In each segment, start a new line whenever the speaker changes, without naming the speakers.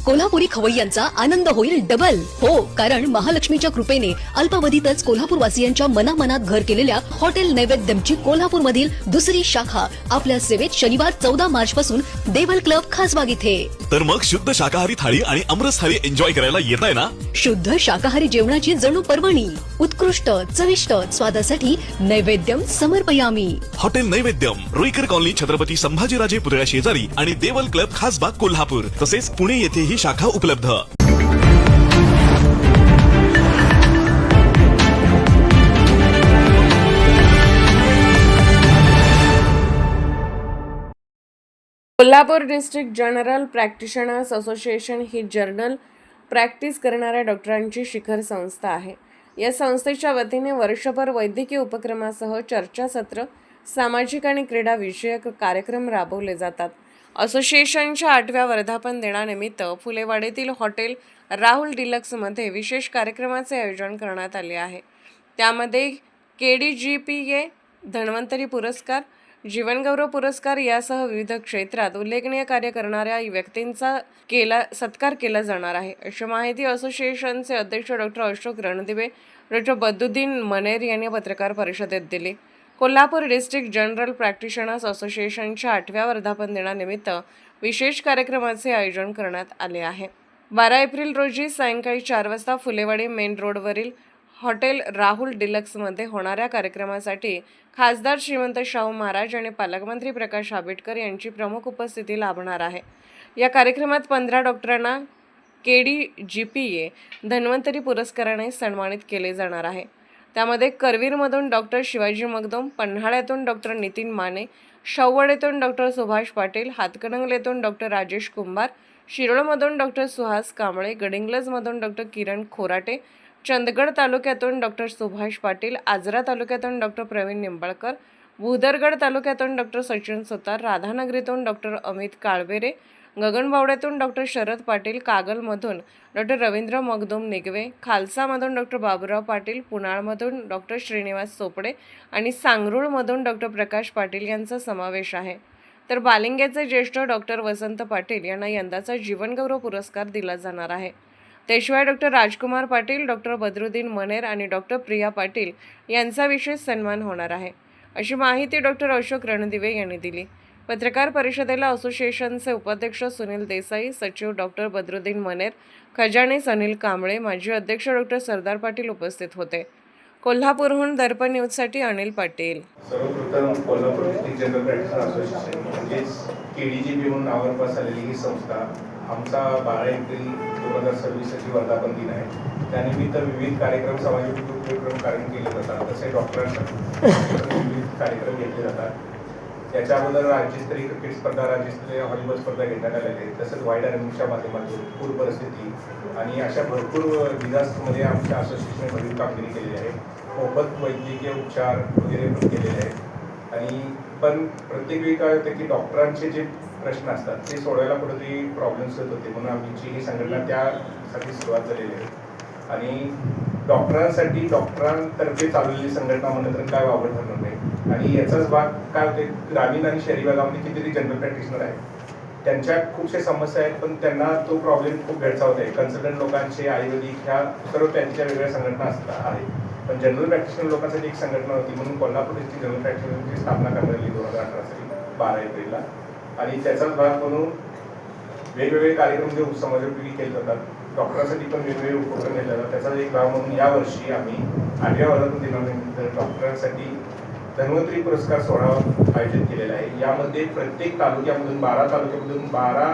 कोल्हापुरी खवय्यांचा आनंद होईल डबल. हो, कारण महालक्ष्मीच्या कृपेने अल्पावधीतच कोल्हापूर वासियांच्या मनामनात घर केलेल्या हॉटेल नैवेद्यमची कोल्हापूरमधील दुसरी शाखा आपल्या सेवेत शनिवार 14 मार्च पासून देवल क्लब खासबाग इथे.
तर मग शुद्ध शाकाहारी थाळी आणि आमरस थाळी एन्जॉय करायला येत आहे ना.
शुद्ध शाकाहारी जेवणाची जणू पर्वणी. उत्कृष्ट चविष्ट स्वादासाठी नैवेद्यम समर्पयामी.
हॉटेल नैवेद्यम, रुईकर कॉलनी, छत्रपती संभाजीराजे पुतळ्या शेजारी आणि देवल क्लब खासबाग कोल्हापूर. तसेच पुणे येथेही शाखा उपलब्ध.
Kolhapur district general practitioners association ही जर्नल प्रॅक्टिस करणाऱ्या डॉक्टरांची शिखर संस्था आहे. या संस्थेच्या वतीने वर्षभर वैद्यकीय उपक्रमासह चर्चासत्र, सामाजिक आणि क्रीडा विषयक कार्यक्रम राबवले जातात. असोसिएशनच्या 8व्या वर्धापन दिनानिमित्त फुलेवाडीतील हॉटेल राहुल डिलक्समध्ये विशेष कार्यक्रमाचे आयोजन करण्यात आले आहे. त्यामध्ये KDGPA धन्वंतरी पुरस्कार, जीवनगौरव पुरस्कार यासह विविध क्षेत्रात उल्लेखनीय कार्य करणाऱ्या व्यक्तींचा सत्कार केला जाणार आहे, अशी माहिती असोसिएशनचे अध्यक्ष डॉक्टर अशोक रणदिवे, डॉक्टर बद्रुद्दीन मनेर यांनी पत्रकार परिषदेत दिली. कोल्हापूर डिस्ट्रिक्ट जनरल प्रॅक्टिशनर्स असोसिएशनच्या 8व्या वर्धापन दिनानिमित्त विशेष कार्यक्रमाचे आयोजन करण्यात आले आहे. 12 एप्रिल रोजी सायंकाळी 4 वाजता फुलेवाडी मेन रोडवरील हॉटेल राहुल डिलक्समध्ये होणाऱ्या कार्यक्रमासाठी खासदार श्रीमंत शाहू महाराज आणि पालकमंत्री प्रकाश आंबेडकर यांची प्रमुख उपस्थिती लाभणार आहे. या कार्यक्रमात 15 डॉक्टरांना KDGPA धन्वंतरी पुरस्काराने सन्मानित केले जाणार आहे. त्यामध्ये करवीरमधून डॉक्टर शिवाजी मगदुम, पन्हाळ्यातून डॉक्टर नितीन माने, शाहूवाडीतून डॉक्टर सुभाष पाटील, हातकणंगलेतून डॉक्टर राजेश कुंभार, शिरोळमधून डॉक्टर सुहास कांबळे, गडिंग्लजमधून डॉक्टर किरण खोराटे, चंदगड तालुक्यातून डॉक्टर सुभाष पाटील, आजरा तालुक्यातून डॉक्टर प्रवीण निंबाळकर, भूदरगड तालुक्यातून डॉक्टर सचिन सुतार, राधानगरीतून डॉक्टर अमित काळवेरे, गगनबावड्यातून डॉक्टर शरद पाटील, कागलमधून डॉक्टर रवींद्र मगदुम निगवे, खालसामधून डॉक्टर बाबूराव पाटील, पुनाळमधून डॉक्टर श्रीनिवास चोपडे आणि सांगरूळमधून डॉक्टर प्रकाश पाटील यांचा समावेश आहे. तर बालिंग्याचे ज्येष्ठ डॉक्टर वसंत पाटील यांना यंदाचा जीवनगौरव पुरस्कार दिला जाणार आहे. त्याशिवाय डॉक्टर राजकुमार पाटील, डॉक्टर बद्रुद्दीन मनेर आणि डॉक्टर प्रिया पाटील यांचा विशेष सन्मान होणार आहे, अशी माहिती डॉक्टर अशोक रणदिवे यांनी दिली. पत्रकार परिषदेला असोसिएशनचे उपाध्यक्ष सुनील देसाई, सचिव डॉक्टर बद्रुद्दीन मनेर, खजानीस अनिल कांबळे, माजी अध्यक्ष डॉक्टर सरदार पाटील उपस्थित होते. कोल्हापूरहून दर्पण न्यूजसाठी अनिल पाटील.
सर्वप्रथम Kolhapur district general practitioner association म्हणजेच KDGP म्हणून नावारूपास आलेली ही संस्था आमचा 12 एप्रिल 2026 वर्धापन दिन आहे. त्यानिमित्त विविध कार्यक्रम, सामाजिक उपक्रम केले जातात. तसे डॉक्टरांसाठी विविध कार्यक्रम घेतले जातात. त्याच्या अगोदर राज्यस्तरीय क्रिकेट स्पर्धा, राज्यस्तरीय व्हॉलीबॉल स्पर्धा घेण्यात आलेल्या आहेत. तसंच वाईड आर्मीच्या माध्यमातून पूर परिस्थिती आणि अशा भरपूर डिझास्टरमध्ये आमच्या असोसिएशनने भरीव कामगिरी केलेली आहे. मोफत वैद्यकीय उपचार वगैरे पण केलेले आहेत. आणि पण प्रत्येक वेळी काय होतं की डॉक्टरांचे जे प्रश्न असतात ते सोडवायला कुठेतरी प्रॉब्लेम्स येत होते, म्हणून आमची ही संघटना त्यासाठी सुरुवात झालेली आहे. आणि डॉक्टरांतर्फे चालवलेली संघटना म्हणलं तर काय वावड ठरणार नाही. आणि याचाच भाग काय होते, ग्रामीण आणि शहरी भागामध्ये कितीतरी जनरल प्रॅक्टिशनर आहेत, त्यांच्या खूपशा समस्या आहेत, पण त्यांना तो प्रॉब्लेम खूप भेडसावत आहे. कन्सल्टंट लोकांचे, आयुर्वेदिक ह्या सर्व त्यांच्या वेगळ्या संघटना आहेत, पण जनरल प्रॅक्टिशनर लोकांसाठी एक संघटना होती, म्हणून कोल्हापूर डिस्ट्रिक्ट जनरल प्रॅक्टिशनरची स्थापना करण्यात आली 2018 साली 12 एप्रिलला. आणि त्याचाच भाग म्हणून वेगवेगळे कार्यक्रम जे समाजोपयोगी केले जातात, डॉक्टरांसाठी पण वेगवेगळे उपक्रम केले जातात. त्याचाच एक भाग म्हणून यावर्षी आम्ही 8व्या वर्धापन दिनानिमित्त डॉक्टरांसाठी धन्वंतरी पुरस्कार सोहळा आयोजित केलेला आहे. यामध्ये प्रत्येक तालुक्यामधून 12 तालुक्यामधून 12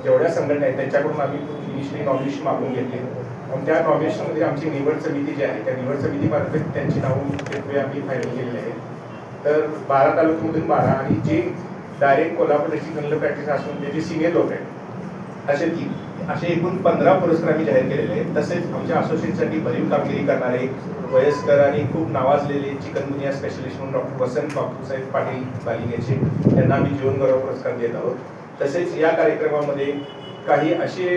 जेवढ्या संघटना आहेत त्यांच्याकडून आम्ही इनिशियली नॉमिनेशन मागून घेतले. पण त्या नॉमिनेशनमध्ये आमची निवड समिती जी आहे त्या निवड समितीमार्फत त्यांची नावं आम्ही फायनल केलेली आहेत. तर 12 तालुक्यामधून 12 आणि जे direct Kolhapur district general practice असून त्याचे सिनियर लोक आहेत असे एकूण 15 पुरस्कार आम्ही जाहीर केलेले आहेत. तसेच आमच्या असोसिएशनसाठी भरीव कामगिरी करणारे वयस्कर आणि खूप नावाजलेले चिकनगुनिया स्पेशलिस्ट म्हणून डॉक्टर वसंत बापूसाहेब पाटील बालिंगेचे यांना आम्ही जीवनगौरव पुरस्कार देत आहोत. तसेच या कार्यक्रमामध्ये काही असे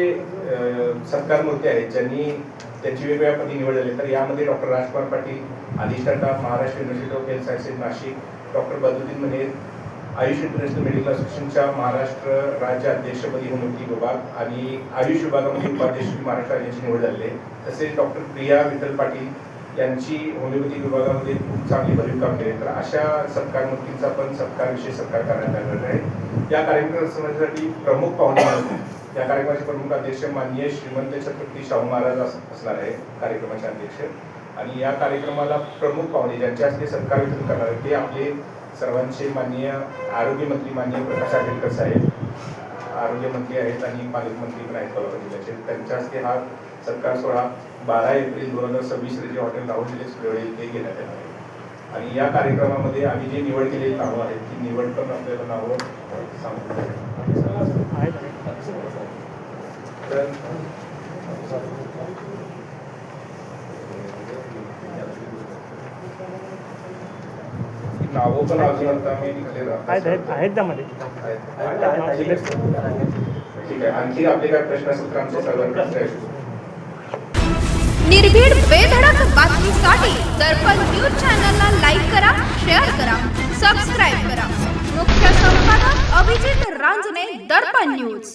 सत्कारमूर्ती आहेत ज्यांनी त्यांची वेगवेगळ्या पदी निवड झाली. तर यामध्ये डॉक्टर राजकुमार पाटील, अधिष्ठाता Maharashtra university of health sciences Nashik, doctor Badruddin Maner, Ayush international medical असोसिएशनच्या महाराष्ट्र राज्य अध्यक्षपदी होमिओपॅथी विभाग आणि आयुष विभागामध्ये उपाध्यक्ष महाराष्ट्र राज्याची निवड झाली आहे. तसेच डॉक्टर प्रिया विठ्ठल पाटील यांची होमिओपॅथी विभागामध्ये खूप चांगली भरीव काम केले. तर अशा सत्कार मूर्तींचा पण सत्कार विशेष सत्कार करण्यात आलेला आहे. या कार्यक्रमासाठी प्रमुख पाहुणे म्हणून या कार्यक्रमाचे प्रमुख अध्यक्ष माननीय श्रीमंत छत्रपती शाहू महाराज असणार आहे कार्यक्रमाचे अध्यक्ष. आणि या कार्यक्रमाला प्रमुख पाहुणे ज्यांच्या हस्ते सत्कार वितरण करणार आहे ते आपले सर्वांचे माननीय आरोग्यमंत्री माननीय प्रकाश आंबेडकर साहेब आरोग्यमंत्री आहेत आणि पालकमंत्री पण आहेत कोल्हापूर जिल्ह्याचे. त्यांच्या हस्ते हा सत्कार सोहळा 12 एप्रिल 2026 रोजी हॉटेल राहुल विलेज येथे घेण्यात येणार आहे. आणि या कार्यक्रमामध्ये आम्ही जी निवड केलेली नावं आहेत ती निवड पण आपल्याला नावं सांगतो. तर नावं पण अजून आता आम्ही
आहेत त्यामध्ये.
ठीक आहे. आणखी आपले काय प्रश्न असेल तर आमचे सर्वांकडे
निर्भीड बेधडक बातमीसाठी दर्पण न्यूज चॅनलला लाईक करा, शेअर करा, सबस्क्राईब करा. मुख्य संपादक अभिजित रांजणे, दर्पण न्यूज.